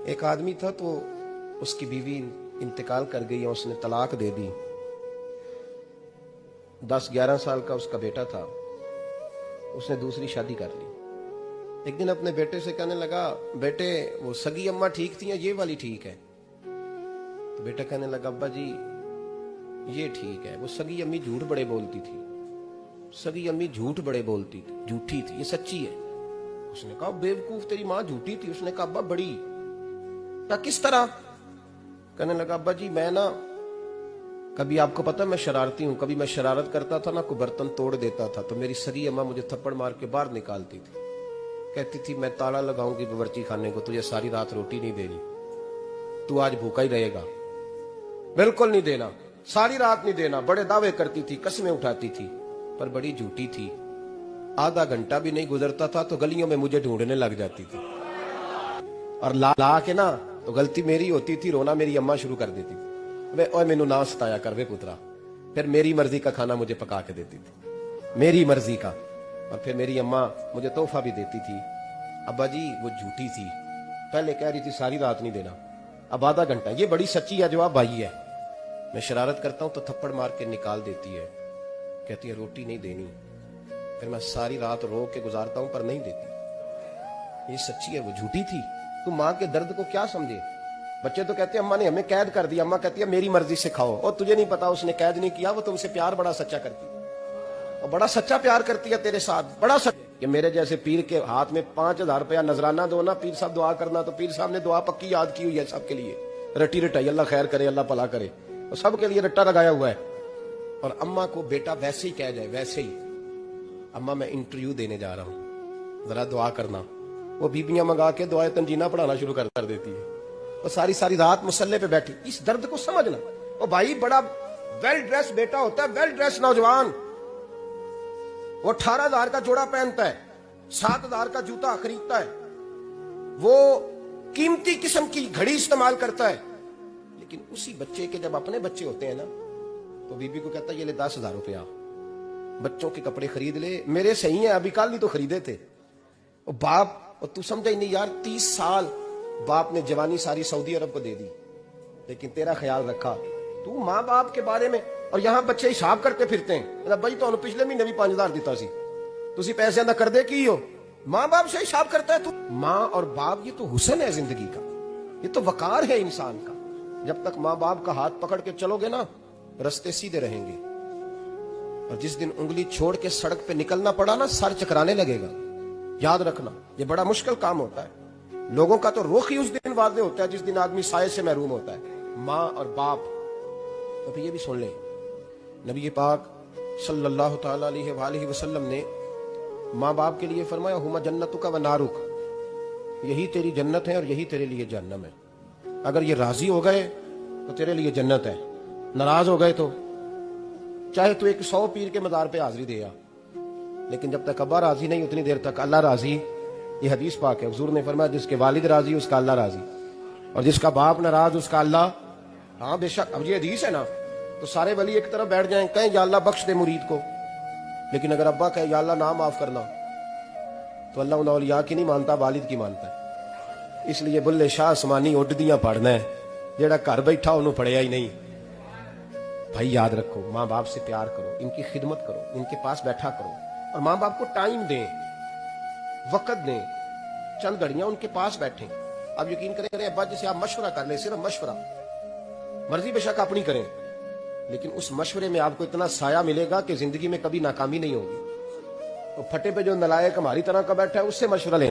ایک آدمی تھا تو اس کی بیوی انتقال کر گئی اور اس نے طلاق دے دی. 10-11 سال کا اس کا بیٹا تھا. اس نے دوسری شادی کر لی. ایک دن اپنے بیٹے سے کہنے لگا, بیٹے وہ سگی اماں ٹھیک تھی یا یہ والی ٹھیک ہے؟ تو بیٹا کہنے لگا, ابا جی یہ ٹھیک ہے. وہ سگی امی جھوٹ بڑے بولتی تھی, سگی امی جھوٹ بڑے بولتی تھی, جھوٹی تھی, یہ سچی ہے. اس نے کہا, بیوقوف تیری ماں جھوٹی تھی. اس نے کہا, ابا بڑی. کہا کس طرح؟ کہنے لگا, ابا جی میں نا کبھی, آپ کو پتا میں شرارتی ہوں, کبھی میں شرارت کرتا تھا نا, کوئی برتن توڑ دیتا تھا تو میری سگی اماں مجھے تھپڑ مار کے باہر نکالتی تھی. کہتی تھی میں تالا لگاؤں گی باورچی خانے کو, تجھے ساری رات روٹی نہیں دینی, تو آج بھوکا ہی رہے گا. بالکل نہیں دینا, ساری رات نہیں دینا. بڑے دعوے کرتی تھی, قسمیں اٹھاتی تھی, پر بڑی جھوٹی تھی. آدھا گھنٹہ بھی نہیں گزرتا تھا تو گلیوں میں مجھے ڈھونڈنے لگ جاتی تھی, اور لا کے نا تو غلطی میری ہوتی تھی, رونا میری اماں شروع کر دیتی تھی. اوے مینو نہ ستایا کر وے پترا. پھر میری مرضی کا کھانا مجھے پکا کے دیتی تھی, میری مرضی کا. اور پھر میری اماں مجھے تحفہ بھی دیتی تھی. ابا جی وہ جھوٹی تھی, پہلے کہہ رہی تھی ساری رات نہیں دینا, اب آدھا گھنٹہ. یہ بڑی سچی ہے جو آپ بھائی ہے. میں شرارت کرتا ہوں تو تھپڑ مار کے نکال دیتی ہے, کہتی ہے روٹی نہیں دینی. پھر میں ساری رات رو کے گزارتا ہوں پر نہیں دیتی. یہ سچی ہے, وہ جھوٹی تھی. تو ماں کے درد کو کیا سمجھے. بچے تو کہتے ہیں اماں نے ہمیں قید کر دیا, اماں کہتی ہے میری مرضی سے کھاؤ. اور تجھے نہیں پتا اس نے قید نہیں کیا, وہ تم سے پیار بڑا سچا کرتی ہے, اور بڑا سچا پیار کرتی ہے تیرے ساتھ, بڑا سچا. کہ میرے جیسے پیر کے ہاتھ میں 5000 روپیہ نذرانہ دو نا, پیر صاحب دعا کرنا, تو پیر صاحب نے دعا پکی یاد کی ہوئی ہے سب کے لیے, رٹی رٹائی, اللہ خیر کرے, اللہ بھلا کرے, اور سب کے لیے رٹا لگایا ہوا ہے. اور اماں کو بیٹا ویسے ہی کہہ جائے, ویسے ہی, اماں میں انٹرویو دینے جا رہا ہوں, ذرا دعا کرنا. وہ بیبیاں منگا کے دعائے تنجینہ پڑھانا شروع کر دیتی ہے, اور ساری رات مسلح پہ بیٹھی. اس درد کو سمجھنا. اور بھائی بڑا ویل ڈریس بیٹا ہوتا ہے, ویل ڈریس نوجوان, وہ 18,000 کا جوڑا پہنتا ہے, 7,000 کا جوتا خریدتا ہے, وہ قیمتی قسم کی گھڑی استعمال کرتا ہے. لیکن اسی بچے کے جب اپنے بچے ہوتے ہیں نا, تو بیوی کو کہتا ہے یہ لے 10,000 روپیہ, بچوں کے کپڑے خرید لے, میرے صحیح ہیں, ابھی کل ہی تو خریدے تھے. اور باپ, اور تو سمجھا ہی نہیں یار, 30 سال باپ نے جوانی ساری سعودی عرب کو دے دی, لیکن تیرا خیال رکھا. تو ماں باپ کے بارے میں, اور یہاں بچے حساب کرتے پھرتے ہیں, بھائی تو پچھلے مہینے بھی 5,000 دیتا سی, تسی پیسے نہ کر دے کی ہو. ماں باپ سے حساب کرتا ہے تو. ماں اور باپ یہ تو حسن ہے زندگی کا, یہ تو وقار ہے انسان کا. جب تک ماں باپ کا ہاتھ پکڑ کے چلو گے نا, رستے سیدھے رہیں گے. اور جس دن انگلی چھوڑ کے سڑک پہ نکلنا پڑا نا, سر چکرانے لگے گا. یاد رکھنا, یہ بڑا مشکل کام ہوتا ہے. لوگوں کا تو رخ ہی اس دن واضح ہوتا ہے جس دن آدمی سائے سے محروم ہوتا ہے, ماں اور باپ. تو پھر یہ بھی سن لیں, نبی پاک صلی اللہ تعالی علیہ وآلہ وسلم نے ماں باپ کے لیے فرمایا, ہما جنتک و نارک, یہی تیری جنت ہے اور یہی تیرے لیے جہنم ہے. اگر یہ راضی ہو گئے تو تیرے لیے جنت ہے, ناراض ہو گئے تو چاہے تو 100 پیر کے مزار پہ حاضری دے آ, لیکن جب تک ابا راضی نہیں اتنی دیر تک اللہ راضی. یہ حدیث پاک ہے, حضور نے فرمایا جس کے والد راضی اس کا اللہ راضی, اور جس کا باپ ناراض اس کا اللہ. ہاں بے شک, اب یہ حدیث ہے نا, تو سارے ولی ایک طرف بیٹھ جائیں, کہیں یا اللہ بخش دے مرید کو, لیکن اگر ابا کہے یا اللہ نہ معاف کرنا, تو اللہ ان اولیاء کی نہیں مانتا, والد کی مانتا ہے. اس لیے بلے شاہ آسمانی اڈدیاں پڑھنا ہے, جیڑا گھر بیٹھا انہوں پڑھیا ہی نہیں. بھائی یاد رکھو, ماں باپ سے پیار کرو, ان کی خدمت کرو, ان کے پاس بیٹھا کرو, اور ماں باپ کو ٹائم دیں, وقت دیں, چند گھڑیاں ان کے پاس بیٹھیں. اب یقین کریں ابا جیسے آپ مشورہ کر لیں, صرف مشورہ, مرضی بے شک اپنی کریں, لیکن اس مشورے میں آپ کو اتنا سایہ ملے گا کہ زندگی میں کبھی ناکامی نہیں ہوگی. اور پھٹے پہ جو نلائق ہماری طرح کا بیٹھا ہے اس سے مشورہ لیں.